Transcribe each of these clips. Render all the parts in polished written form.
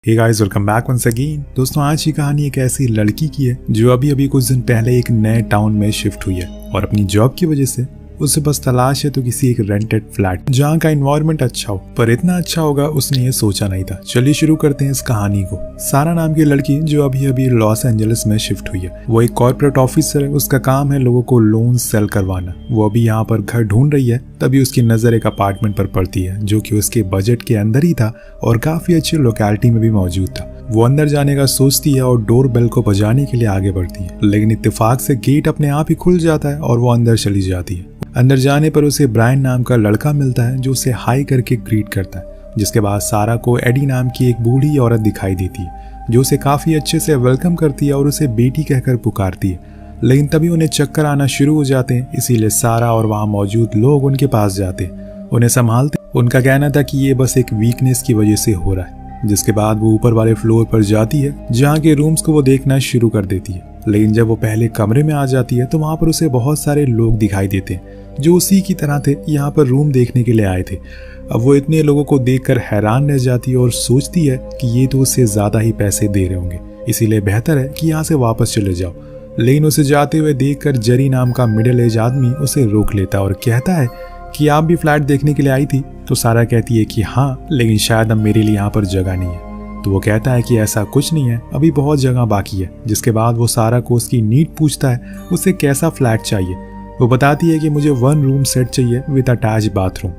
हे guys, welcome back once again. दोस्तों, आज की कहानी एक ऐसी लड़की की है जो अभी अभी कुछ दिन पहले एक नए टाउन में शिफ्ट हुई है और अपनी जॉब की वजह से उसे बस तलाश है तो किसी एक रेंटेड फ्लैट जहाँ का एनवायरनमेंट अच्छा हो, पर इतना अच्छा होगा उसने ये सोचा नहीं था। चलिए शुरू करते हैं इस कहानी को। सारा नाम की लड़की जो अभी अभी लॉस एंजलिस में शिफ्ट हुई है, वो एक कॉर्पोरेट ऑफिसर है। उसका काम है लोगों को लोन सेल करवाना। वो अभी यहाँ पर घर ढूंढ रही है, तभी उसकी नजर एक अपार्टमेंट पर पड़ती है जो कि उसके बजट के अंदर ही था और काफी अच्छी लोकेलिटी में भी मौजूद था। वो अंदर जाने का सोचती है और डोर बेल को बजाने के लिए आगे बढ़ती है, लेकिन इत्तेफाक से गेट अपने आप ही खुल जाता है और वो अंदर चली जाती है। अंदर जाने पर उसे ब्रायन नाम का लड़का मिलता है जो उसे हाई करके ग्रीट करता है। जिसके बाद सारा को एडी नाम की एक बूढ़ी औरत दिखाई देती है जो उसे काफी अच्छे से वेलकम करती है और उसे बेटी कहकर पुकारती है। लेकिन तभी उन्हें चक्कर आना शुरू हो जाते हैं, इसीलिए सारा और वहाँ मौजूद लोग उनके पास जाते हैं, उन्हें संभालते। उनका कहना था कि ये बस एक वीकनेस की वजह से हो रहा है। जिसके बाद वो ऊपर वाले फ्लोर पर जाती है जहाँ के रूम्स को वो देखना शुरू कर देती है। लेकिन जब वो पहले कमरे में आ जाती है तो वहाँ पर उसे बहुत सारे लोग दिखाई देते हैं जो उसी की तरह थे, यहाँ पर रूम देखने के लिए आए थे। अब वो इतने लोगों को देखकर हैरान रह जाती है और सोचती है कि ये तो उससे ज्यादा ही पैसे दे रहे होंगे, इसीलिए बेहतर है कि यहाँ से वापस चले जाओ। लेकिन उसे जाते हुए देखकर जेरी नाम का मिडिल एज आदमी उसे रोक लेता है और कहता है कि आप भी फ्लैट देखने के लिए आई थी। तो सारा कहती है कि हाँ, लेकिन शायद अब मेरे लिए यहाँ पर जगह नहीं है। तो वो कहता है कि ऐसा कुछ नहीं है, अभी बहुत जगह बाकी है। जिसके बाद वो सारा को उसकी नीड पूछता है, उसे कैसा फ्लैट चाहिए। वो बताती है कि मुझे 1 रूम सेट चाहिए विद अटैच बाथरूम।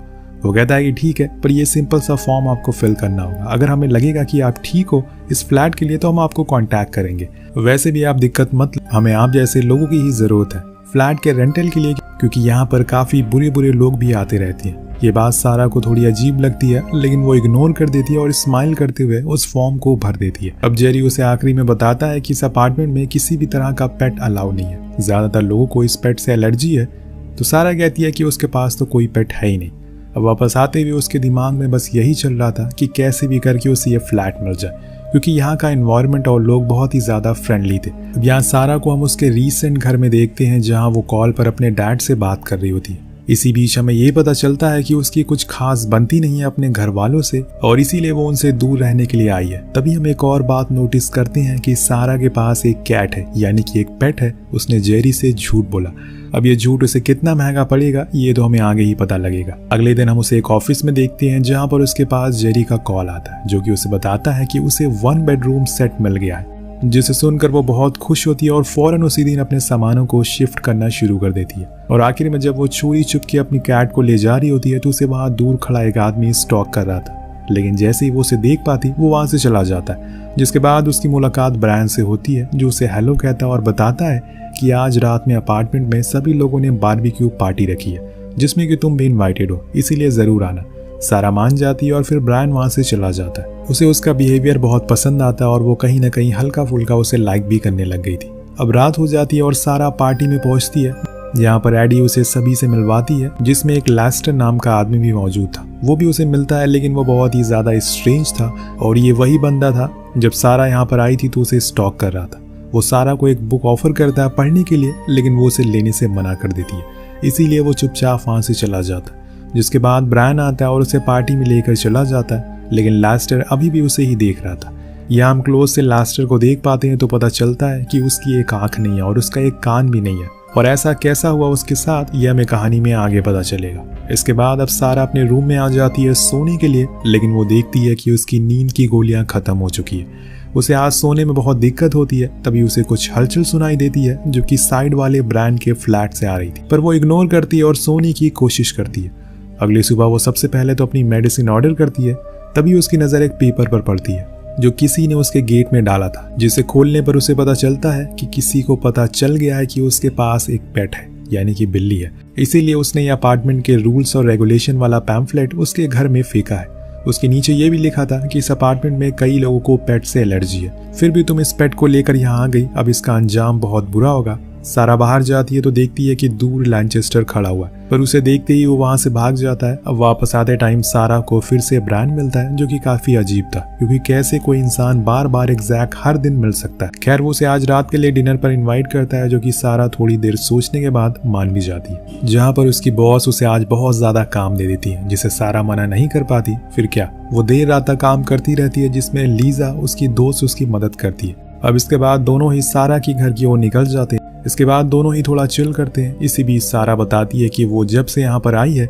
वो कहता है कि ठीक है, पर ये सिंपल सा फॉर्म आपको फिल करना होगा। अगर हमें लगेगा कि आप ठीक हो इस फ्लैट के लिए तो हम आपको कांटेक्ट करेंगे। वैसे भी आप दिक्कत मत, हमें आप जैसे लोगों की ही जरूरत है फ्लैट के रेंटल के लिए, क्योंकि यहाँ पर काफी बुरे बुरे लोग भी आते रहते हैं। ये बात सारा को थोड़ी अजीब लगती है, लेकिन वो इग्नोर कर देती है और स्माइल करते हुए उस फॉर्म को भर देती है। अब जेरी उसे आखिरी में बताता है कि इस अपार्टमेंट में किसी भी तरह का पेट अलाउ नहीं है, ज्यादातर लोगों को इस पेट से एलर्जी है। तो सारा कहती है कि उसके पास तो कोई पेट है ही नहीं। अब वापस आते हुए उसके दिमाग में बस यही चल रहा था कि कैसे भी करके उसे ये फ्लैट मिल जाए, क्योंकि यहाँ का एनवायरनमेंट और लोग बहुत ही ज्यादा फ्रेंडली थे। अब यहाँ सारा को हम उसके रीसेंट घर में देखते हैं जहाँ वो कॉल पर अपने डैड से बात कर रही होती है। इसी बीच हमें ये पता चलता है कि उसकी कुछ खास बनती नहीं है अपने घर वालों से और इसीलिए वो उनसे दूर रहने के लिए आई है। तभी हम एक और बात नोटिस करते हैं कि सारा के पास एक कैट है, यानी कि एक पेट है। उसने जेरी से झूठ बोला। अब ये झूठ उसे कितना महंगा पड़ेगा ये तो हमें आगे ही पता लगेगा। अगले दिन हम उसे एक ऑफिस में देखते हैं जहाँ पर उसके पास जेरी का कॉल आता है जो कि उसे बताता है कि उसे 1 बेडरूम सेट मिल गया है, जिसे सुनकर वो बहुत खुश होती है और फौरन उसी दिन अपने सामानों को शिफ्ट करना शुरू कर देती है। और आखिर में जब वो चोरी छुप के अपनी कैट को ले जा रही होती है तो उसे वहां दूर खड़ा एक आदमी स्टॉक कर रहा था, लेकिन जैसे ही वो उसे देख पाती वो वहां से चला जाता है। जिसके बाद उसकी मुलाकात ब्रायन से होती है जो उसे हेलो कहता है और बताता है कि आज रात में अपार्टमेंट में सभी लोगों ने बारबेक्यू पार्टी रखी है जिसमें कि तुम भी इन्वाइटेड हो, इसीलिए जरूर आना। सारा मान जाती है और फिर ब्रायन वहां से चला जाता है। उसे उसका बिहेवियर बहुत पसंद आता है और वो कहीं ना कहीं हल्का फुल्का उसे लाइक भी करने लग गई थी। अब रात हो जाती है और सारा पार्टी में पहुंचती है जहाँ पर एडी उसे सभी से मिलवाती है, जिसमें एक लेस्टर नाम का आदमी भी मौजूद था। वो भी उसे मिलता है, लेकिन वो बहुत ही ज्यादा स्ट्रेंज था और ये वही बंदा था जब सारा यहाँ पर आई थी तो उसे स्टॉक कर रहा था। वो सारा को एक बुक ऑफर करता है पढ़ने के लिए, लेकिन वो उसे लेने से मना कर देती है, इसीलिए वो चुपचाप वहां से चला जाता है। जिसके बाद ब्रायन आता है और उसे पार्टी में लेकर चला जाता है, लेकिन लेस्टर अभी भी उसे ही देख रहा था। यहाँ हम क्लोज से लेस्टर को देख पाते हैं तो पता चलता है कि उसकी एक आंख नहीं है और उसका एक कान भी नहीं है, और ऐसा कैसा हुआ उसके साथ यह हमें कहानी में आगे पता चलेगा। इसके बाद अब सारा अपने रूम में आ जाती है सोने के लिए, लेकिन वो देखती है कि उसकी नींद की गोलियां खत्म हो चुकी है। उसे आज सोने में बहुत दिक्कत होती है। तभी उसे कुछ हलचल सुनाई देती है जो कि साइड वाले ब्रांड के फ्लैट से आ रही थी, पर वो इग्नोर करती है और सोने की कोशिश करती है। अगली सुबह वो सबसे पहले तो अपनी मेडिसिन ऑर्डर करती है। तभी उसकी नजर एक पेपर पर पड़ती है जो किसी ने उसके गेट में डाला था, जिसे खोलने पर उसे पता चलता है कि किसी को पता चल गया है कि उसके पास एक पेट है, यानी कि बिल्ली है। इसीलिए उसने ये अपार्टमेंट के रूल्स और रेगुलेशन वाला पैम्फलेट उसके घर में फेंका है। उसके नीचे ये भी लिखा था कि इस अपार्टमेंट में कई लोगों को पेट से एलर्जी है, फिर भी तुम इस पेट को लेकर यहाँ आ गई, अब इसका अंजाम बहुत बुरा होगा। सारा बाहर जाती है तो देखती है कि दूर लैनचेस्टर खड़ा हुआ है, पर उसे देखते ही वो वहां से भाग जाता है। अब वापस आते टाइम सारा को फिर से ब्रायन मिलता है, जो कि काफी अजीब था, क्योंकि कैसे कोई इंसान बार बार एग्जैक्ट हर दिन मिल सकता है। खैर वो उसे आज रात के लिए डिनर पर इन्वाइट करता है, जो कि सारा थोड़ी देर सोचने के बाद मान भी जाती है, जहाँ पर उसकी बॉस उसे आज बहुत ज्यादा काम दे देती है, जिसे सारा मना नहीं कर पाती। फिर क्या, वो देर रात तक काम करती रहती है, जिसमें लीजा उसकी दोस्त उसकी मदद करती है। अब इसके बाद दोनों ही सारा की घर की ओर निकल जाते हैं। इसके बाद दोनों ही थोड़ा चिल करते हैं। इसी बीच सारा बताती है कि वो जब से यहाँ पर आई है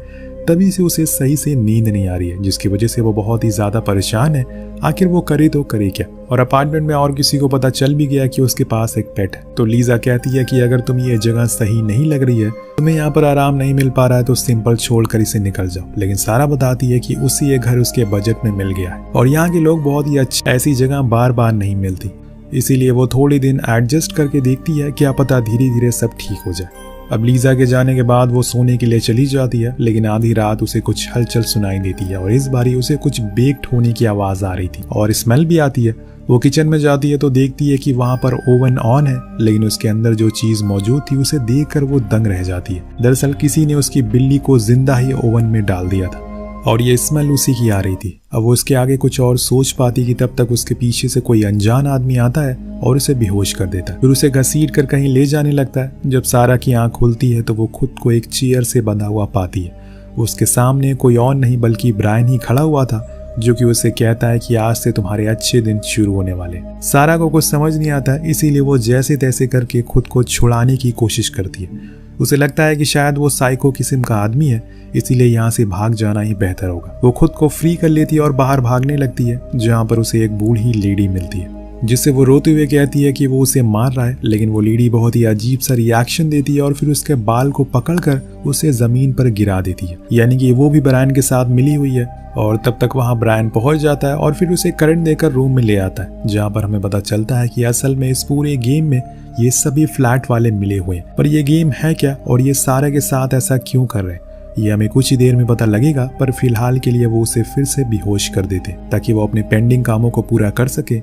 तभी से उसे सही से नींद नहीं आ रही है, जिसकी वजह से वो बहुत ही ज्यादा परेशान है। आखिर वो करे तो करे क्या। और अपार्टमेंट में और किसी को पता चल भी गया कि उसके पास एक पेट है। तो लीजा कहती है कि अगर तुम्हें ये जगह सही नहीं लग रही है, तुम्हें यहाँ पर आराम नहीं मिल पा रहा है, तो सिंपल छोड़कर इसे निकल जाओ। लेकिन सारा बताती है कि उसी ये घर उसके बजट में मिल गया है और यहाँ के लोग बहुत ही अच्छे, ऐसी जगह बार बार नहीं मिलती, इसीलिए वो थोड़ी दिन एडजस्ट करके देखती है, क्या पता धीरे धीरे सब ठीक हो जाए। अब लीजा के जाने के बाद वो सोने के लिए चली जाती है, लेकिन आधी रात उसे कुछ हलचल सुनाई देती है और इस बारी उसे कुछ बेक्ड होने की आवाज आ रही थी और स्मेल भी आती है। वो किचन में जाती है तो देखती है कि वहां पर ओवन ऑन है, लेकिन उसके अंदर जो चीज मौजूद थी उसे देखकर वो दंग रह जाती है। दरअसल किसी ने उसकी बिल्ली को जिंदा ही ओवन में डाल दिया था और ये स्मेल उसी की आ रही थी। अब वो उसके आगे कुछ और सोच पाती कि तब तक उसके पीछे से कोई अनजान आदमी आता है और उसे बेहोश कर देता है, फिर उसे घसीट कर कहीं ले जाने लगता है। जब सारा की आंख खुलती है तो वो खुद को एक चेयर से बंधा हुआ पाती है। उसके सामने कोई और नहीं बल्कि ब्रायन ही खड़ा हुआ था, जो कि उसे कहता है कि आज से तुम्हारे अच्छे दिन शुरू होने वाले। सारा को कुछ समझ नहीं आता, इसीलिए वो जैसे तैसे करके खुद को छुड़ाने की कोशिश करती है। उसे लगता है कि शायद वो साइको किस्म का आदमी है, इसीलिए यहाँ से भाग जाना ही बेहतर होगा। वो खुद को फ्री कर लेती है और बाहर भागने लगती है, जहाँ पर उसे एक बूढ़ी लेडी मिलती है, जिससे वो रोते हुए कहती है कि वो उसे मार रहा है। लेकिन वो लेडी बहुत ही अजीब सा रिएक्शन देती है और फिर उसके बाल को पकड़कर उसे जमीन पर गिरा देती है, यानी कि वो भी ब्रायन के साथ मिली हुई है। और तब तक वहां ब्रायन पहुंच जाता है और फिर उसे करंट देकर रूम में ले आता है, जहां पर हमें पता चलता है कि असल में इस पूरे गेम में ये सभी फ्लैट वाले मिले हुए हैं। पर ये गेम है क्या और ये सारा के साथ ऐसा क्यों कर रहे हैं, ये हमें कुछ ही देर में पता लगेगा। पर फिलहाल के लिए वो उसे फिर से बेहोश कर देते ताकि वो अपने पेंडिंग कामों को पूरा कर सके।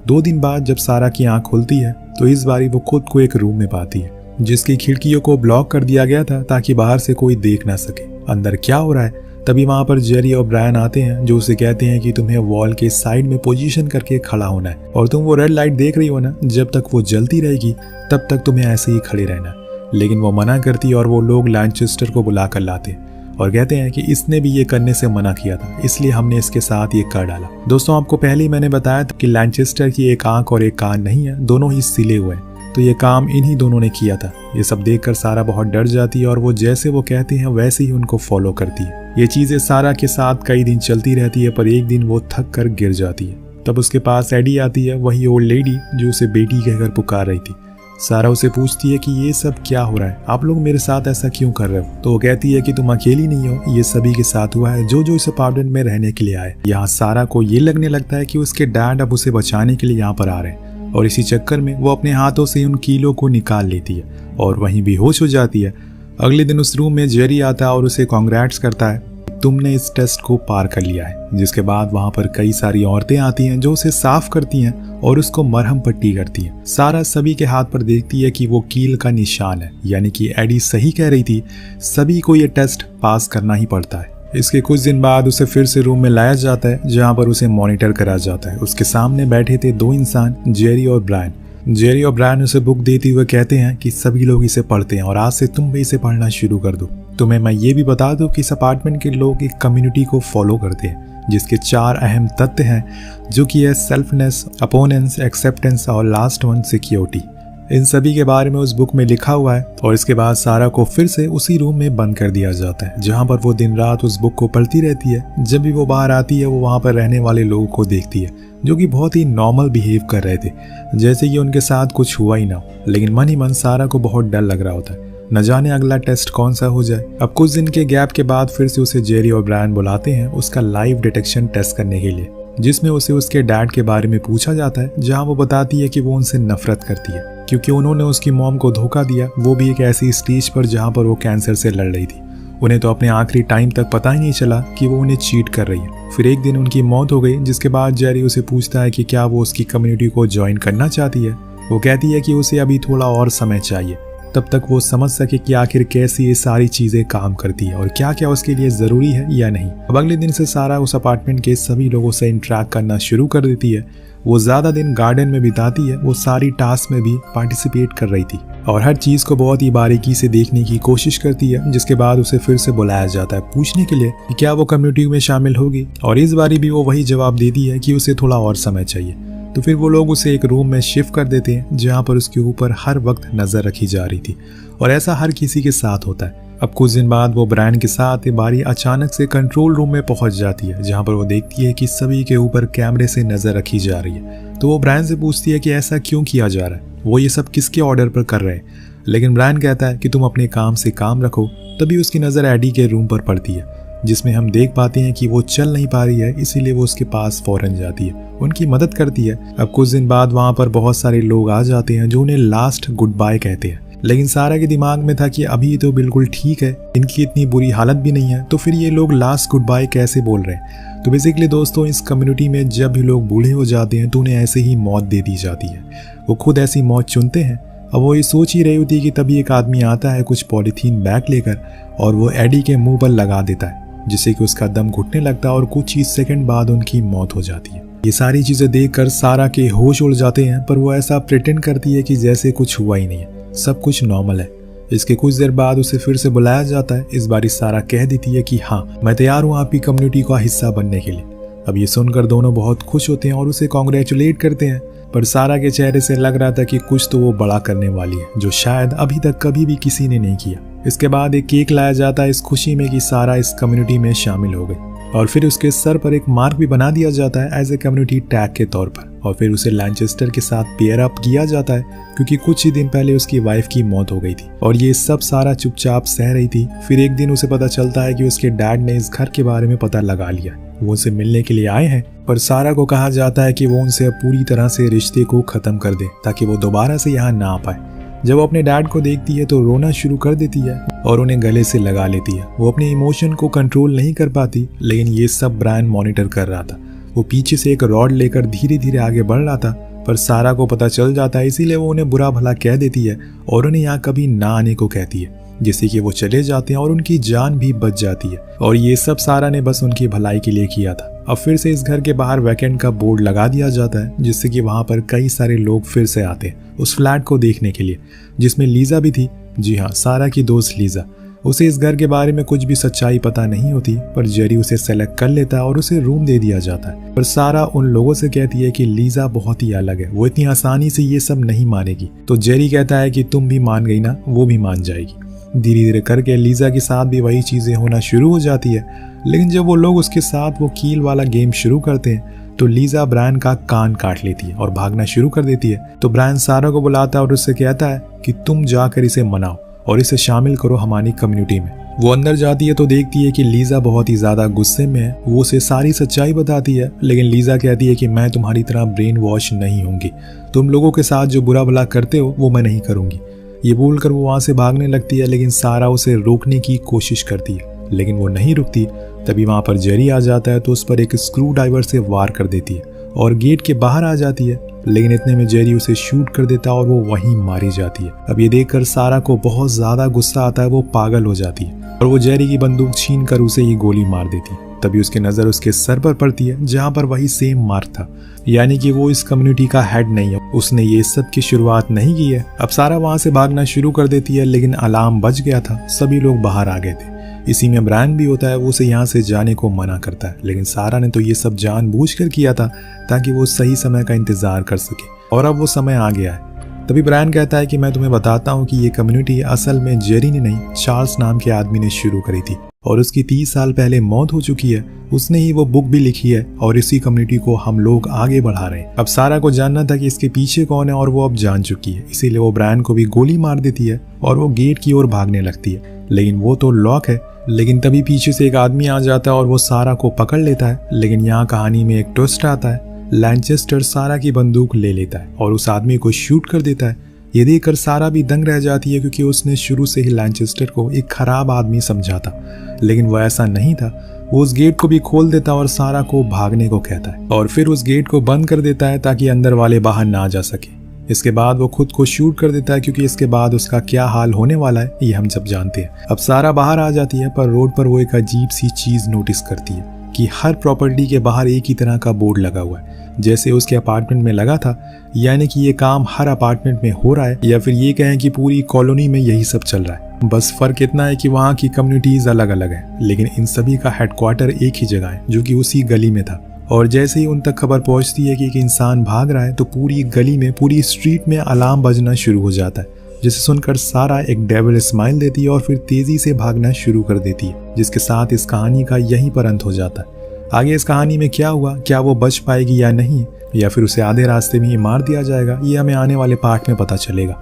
2 दिन बाद जब सारा की आंख खुलती है तो इस बारी वो खुद को एक रूम में पाती है, जिसकी खिड़कियों को ब्लॉक कर दिया गया था ताकि बाहर से कोई देख ना सके अंदर क्या हो रहा है। तभी वहां पर जेरी और ब्रायन आते हैं, जो उसे कहते हैं कि तुम्हें वॉल के साइड में पोजीशन करके खड़ा होना है और तुम वो रेड लाइट देख रही हो ना, जब तक वो जलती रहेगी तब तक तुम्हें ऐसे ही खड़े रहना। लेकिन वो मना करती और वो लोग लैनचेस्टर को बुला कर लाते और कहते हैं कि इसने भी ये करने से मना किया था, इसलिए हमने इसके साथ ये कर डाला। दोस्तों आपको पहले ही मैंने बताया था कि लैनचेस्टर की एक आंख और एक कान नहीं है, दोनों ही सिले हुए हैं, तो ये काम इन्हीं दोनों ने किया था। ये सब देखकर सारा बहुत डर जाती है और वो जैसे वो कहते हैं वैसे ही उनको फॉलो करती है। ये चीजें सारा के साथ कई दिन चलती रहती है, पर एक दिन वो थक कर गिर जाती है। तब उसके पास एडी आती है, वही ओल्ड लेडी जो उसे बेटी कहकर पुकार रही थी। सारा उसे पूछती है कि ये सब क्या हो रहा है, आप लोग मेरे साथ ऐसा क्यों कर रहे हो। तो वो कहती है कि तुम अकेली नहीं हो, ये सभी के साथ हुआ है जो इस अपार्टमेंट में रहने के लिए आए। यहाँ सारा को ये लगने लगता है कि उसके डैड अब उसे बचाने के लिए यहाँ पर आ रहे हैं और इसी चक्कर में वो अपने हाथों से उन कीलों को निकाल लेती है और वहीं बेहोश हो जाती है। अगले दिन उस रूम में जेरी आता है और उसे कांग्रेट्स करता है, तुमने इस टेस्ट को पार कर लिया है। जिसके बाद वहां पर कई सारी औरतें आती हैं जो उसे साफ करती हैं और उसको मरहम पट्टी करती हैं। सारा सभी के हाथ पर देखती है कि वो कील का निशान है, यानी कि एडी सही कह रही थी, सभी को ये टेस्ट पास करना ही पड़ता है। इसके कुछ दिन बाद उसे फिर से रूम में लाया जाता है, जहां पर उसे मॉनिटर करा जाता है। उसके सामने बैठे थे 2 इंसान, जेरी और ब्रायन। जेरी और ब्रायन उसे बुक देते हुए कहते हैं कि सभी लोग इसे पढ़ते हैं और आज से तुम भी इसे पढ़ना शुरू कर दो। तुम्हें मैं ये भी बता दूं कि इस अपार्टमेंट के लोग एक कम्युनिटी को फॉलो करते हैं, जिसके 4 अहम तत्व हैं, जो कि है सेल्फनेस, अपोनेंस, एक्सेप्टेंस और लास्ट वन सिक्योरिटी। इन सभी के बारे में उस बुक में लिखा हुआ है। और इसके बाद सारा को फिर से उसी रूम में बंद कर दिया जाता है, जहां पर वो दिन रात उस बुक को पढ़ती रहती है। जब भी वो बाहर आती है वो वहां पर रहने वाले लोगों को देखती है, जो कि बहुत ही नॉर्मल बिहेव कर रहे थे, जैसे कि उनके साथ कुछ हुआ ही ना हो। लेकिन मन ही मन सारा को बहुत डर लग रहा होता है, न जाने अगला टेस्ट कौन सा हो जाए। अब कुछ दिन के गैप के बाद फिर से उसे जेरी और ब्रायन बुलाते हैं उसका लाइव डिटेक्शन टेस्ट करने के लिए, जिसमें उसे उसके डैड के बारे में पूछा जाता है, जहां वो बताती है कि वो उनसे नफरत करती है क्योंकि उन्होंने उसकी मॉम को धोखा दिया, वो भी एक ऐसी स्टेज पर जहां पर वो कैंसर से लड़ रही थी। उन्हें तो अपने आखिरी टाइम तक पता ही नहीं चला कि वो उन्हें चीट कर रही है। फिर एक दिन उनकी मौत हो गई, जिसके बाद जेरी उसे पूछता है कि क्या वो उसकी कम्युनिटी को ज्वाइन करना चाहती है। वो कहती है कि उसे अभी थोड़ा और समय चाहिए। तब तक वो समझ सके कि आखिर कैसी ये सारी चीजें काम करती है और क्या क्या उसके लिए जरूरी है या नहीं। अब अगले दिन से सारा उस अपार्टमेंट के सभी लोगों से इंटरेक्ट करना शुरू कर देती है। वो ज्यादा दिन गार्डन में बिताती है, वो सारी टास्क में भी पार्टिसिपेट कर रही थी और हर चीज को बहुत ही बारीकी से देखने की कोशिश करती है। जिसके बाद उसे फिर से बुलाया जाता है पूछने के लिए कि क्या वो कम्युनिटी में शामिल होगी, और इस बारी भी वो वही जवाब देती है कि उसे थोड़ा और समय चाहिए। तो फिर वो लोग उसे एक रूम में शिफ्ट कर देते हैं जहाँ पर उसके ऊपर हर वक्त नजर रखी जा रही थी, और ऐसा हर किसी के साथ होता है। अब कुछ दिन बाद वो ब्रायन के साथ ये बारी अचानक से कंट्रोल रूम में पहुंच जाती है, जहां पर वो देखती है कि सभी के ऊपर कैमरे से नजर रखी जा रही है। तो वो ब्रायन से पूछती है कि ऐसा क्यों किया जा रहा है, वो ये सब किसके ऑर्डर पर कर रहे हैं। लेकिन ब्रायन कहता है कि तुम अपने काम से काम रखो। तभी उसकी नजर एडी के रूम पर पड़ती है, जिसमें हम देख पाते हैं कि वो चल नहीं पा रही है, इसीलिए वो उसके पास फौरन जाती है, उनकी मदद करती है। अब कुछ दिन बाद वहां पर बहुत सारे लोग आ जाते हैं जो उन्हें लास्ट गुड बाय कहते हैं। लेकिन सारा के दिमाग में था कि अभी तो बिल्कुल ठीक है, इनकी इतनी बुरी हालत भी नहीं है, तो फिर ये लोग लास्ट गुड बाय कैसे बोल रहे हैं। तो बेसिकली दोस्तों, इस कम्युनिटी में जब भी लोग बूढ़े हो जाते हैं तो उन्हें ऐसे ही मौत दे दी जाती है। वो खुद ऐसी मौत चुनते हैं। अब वो ये सोच ही रही होती है कि तभी एक आदमी आता है कुछ पॉलीथीन बैग लेकर, और वो एडी के मुंह पर लगा देता है, जिससे कि उसका दम घुटने लगता है और कुछ ही सेकंड बाद उनकी मौत हो जाती है। ये सारी चीजें देखकर सारा के होश उड़ जाते हैं, पर वो ऐसा प्रिटेंड करती है कि जैसे कुछ हुआ ही नहीं है, सब कुछ नॉर्मल है। इसके कुछ देर बाद उसे फिर से बुलाया जाता है। इस बार सारा कह देती है कि हाँ, मैं तैयार हूँ आपकी कम्युनिटी का हिस्सा बनने के लिए। अब ये सुनकर दोनों बहुत खुश होते हैं और उसे कॉन्ग्रेचुलेट करते हैं, पर सारा के चेहरे से लग रहा था कि कुछ तो वो बड़ा करने वाली है, जो शायद अभी तक कभी भी किसी ने नहीं किया। इसके बाद एक केक लाया जाता है इस खुशी में कि सारा इस कम्युनिटी में शामिल हो गई, और फिर उसके सर पर एक मार्क भी बना दिया जाता है एज ए कम्युनिटी टैग के तौर पर। और फिर उसे लैनचेस्टर के साथ पेयर अप किया जाता है, क्योंकि कुछ ही दिन पहले उसकी वाइफ की मौत हो गई थी, और ये सब सारा चुपचाप सह रही थी। फिर एक दिन उसे पता चलता है कि उसके डैड ने इस घर के बारे में पता लगा लिया, वो उसे मिलने के लिए आए हैं। पर सारा को कहा जाता है कि वो उनसे अब पूरी तरह से रिश्ते को खत्म कर दे, ताकि वो दोबारा से यहाँ ना आ पाए। जब वो अपने डैड को देखती है तो रोना शुरू कर देती है और उन्हें गले से लगा लेती है। वो अपने इमोशन को कंट्रोल नहीं कर पाती, लेकिन ये सब ब्रायन मॉनिटर कर रहा था। वो पीछे से एक रॉड लेकर धीरे धीरे आगे बढ़ रहा था, पर सारा को पता चल जाता है, इसीलिए वो उन्हें बुरा भला कह देती है और उन्हें यहाँ कभी ना आने को कहती है, जिससे कि वो चले जाते हैं और उनकी जान भी बच जाती है। और ये सब सारा ने बस उनकी भलाई के लिए किया था। अब फिर से इस घर के बाहर वैकेंट का बोर्ड लगा दिया जाता है, जिससे कि वहां पर कई सारे लोग फिर से आते हैं उस फ्लैट को देखने के लिए, जिसमें लीजा भी थी। जी हाँ, सारा की दोस्त लीजा। उसे इस घर के बारे में कुछ भी सच्चाई पता नहीं होती, पर जेरी उसे सेलेक्ट कर लेता है और उसे रूम दे दिया जाता है। पर सारा उन लोगों से कहती है कि लीजा बहुत ही अलग है, वो इतनी आसानी से ये सब नहीं मानेगी। तो जेरी कहता है कि तुम भी मान गई ना, वो भी मान जाएगी। धीरे धीरे करके लीजा के साथ भी वही चीजें होना शुरू हो जाती है। लेकिन जब वो लोग उसके साथ वो कील वाला गेम शुरू करते हैं तो लीजा ब्रायन का कान काट लेती है और भागना शुरू कर देती है। तो ब्रायन सारा को बुलाता है और उससे कहता है कि तुम जाकर इसे मनाओ और इसे शामिल करो हमारी कम्युनिटी में। वो अंदर जाती है तो देखती है कि लीजा बहुत ही ज्यादा गुस्से में है। वो उसे सारी सच्चाई बताती है, लेकिन लीजा कहती है कि मैं तुम्हारी तरह ब्रेन वॉश नहीं होंगी, तुम लोगों के साथ जो बुरा भला करते हो वो मैं नहीं करूंगी। ये बोलकर वो वहां से भागने लगती है, लेकिन सारा उसे रोकने की कोशिश करती है, लेकिन वो नहीं रुकती। तभी वहां पर जेरी आ जाता है तो उस पर एक स्क्रू ड्राइवर से वार कर देती है और गेट के बाहर आ जाती है। लेकिन इतने में जेरी उसे शूट कर देता है और वो वहीं मारी जाती है। अब ये देखकर सारा को बहुत ज्यादा गुस्सा आता है, वो पागल हो जाती है और वो जेरी की बंदूक छीन कर उसे ये गोली मार देती है। तभी उसकी नजर उसके सर पर पड़ती है, जहां पर वही सेम मार्क था, यानी कि वो इस कम्युनिटी का हेड नहीं है, उसने ये सब की शुरुआत नहीं की है। अब सारा वहां से भागना शुरू कर देती है, लेकिन अलार्म बज गया था, सभी लोग बाहर आ गए थे। इसी में ब्रायन भी होता है, वो उसे यहाँ से जाने को मना करता है, लेकिन सारा ने तो ये सब जानबूझकर किया था ताकि वो सही समय का इंतजार कर सके, और अब वो समय आ गया है। तभी ब्रायन कहता है कि मैं तुम्हें बताता हूँ कि ये कम्युनिटी असल में जेरी ने नहीं, चार्ल्स नाम के आदमी ने शुरू करी थी, और उसकी 30 साल पहले मौत हो चुकी है। उसने ही वो बुक भी लिखी है और इसी कम्युनिटी को हम लोग आगे बढ़ा रहे हैं। अब सारा को जानना था कि इसके पीछे कौन है, और वो अब जान चुकी है, इसीलिए वो ब्रायन को भी गोली मार देती है और वो गेट की ओर भागने लगती है, लेकिन वो तो लॉक है। लेकिन तभी पीछे से एक आदमी आ जाता है और वो सारा को पकड़ लेता है। लेकिन यहाँ कहानी में एक ट्विस्ट आता है, लैनचेस्टर सारा की बंदूक ले लेता है और उस आदमी को शूट कर देता है। ये देखकर सारा भी दंग रह जाती है, क्योंकि उसने शुरू से ही लैनचेस्टर को एक खराब आदमी समझा था, लेकिन वह ऐसा नहीं था। वो उस गेट को भी खोल देता और सारा को भागने को कहता है, और फिर उस गेट को बंद कर देता है ताकि अंदर वाले बाहर ना जा सके। इसके बाद वो खुद को शूट कर देता है, क्योंकि इसके बाद उसका क्या हाल होने वाला है ये हम सब जानते हैं। अब सारा बाहर आ जाती है, पर रोड पर वो एक अजीब सी चीज नोटिस करती है कि हर प्रॉपर्टी के बाहर एक ही तरह का बोर्ड लगा हुआ है, जैसे उसके अपार्टमेंट में लगा था। यानी कि ये काम हर अपार्टमेंट में हो रहा है, या फिर ये कहें कि पूरी कॉलोनी में यही सब चल रहा है। बस फर्क इतना है कि वहाँ की कम्युनिटीज अलग अलग है, लेकिन इन सभी का हेडक्वार्टर एक ही जगह है, जो कि उसी गली में था। और जैसे ही उन तक खबर पहुंचती है कि एक इंसान भाग रहा है, तो पूरी गली में, पूरी स्ट्रीट में अलार्म बजना शुरू हो जाता है, जिसे सुनकर सारा एक डेविल स्माइल देती है और फिर तेजी से भागना शुरू कर देती है, जिसके साथ इस कहानी का यहीं पर अंत हो जाता है। आगे इस कहानी में क्या हुआ, क्या वो बच पाएगी या नहीं, या फिर उसे आधे रास्ते में ही मार दिया जाएगा, ये हमें आने वाले पार्ट में पता चलेगा।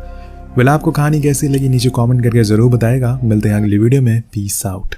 वेल, आपको कहानी कैसी लगी नीचे कमेंट करके जरूर बताएगा। मिलते हैं अगली वीडियो में। Peace out.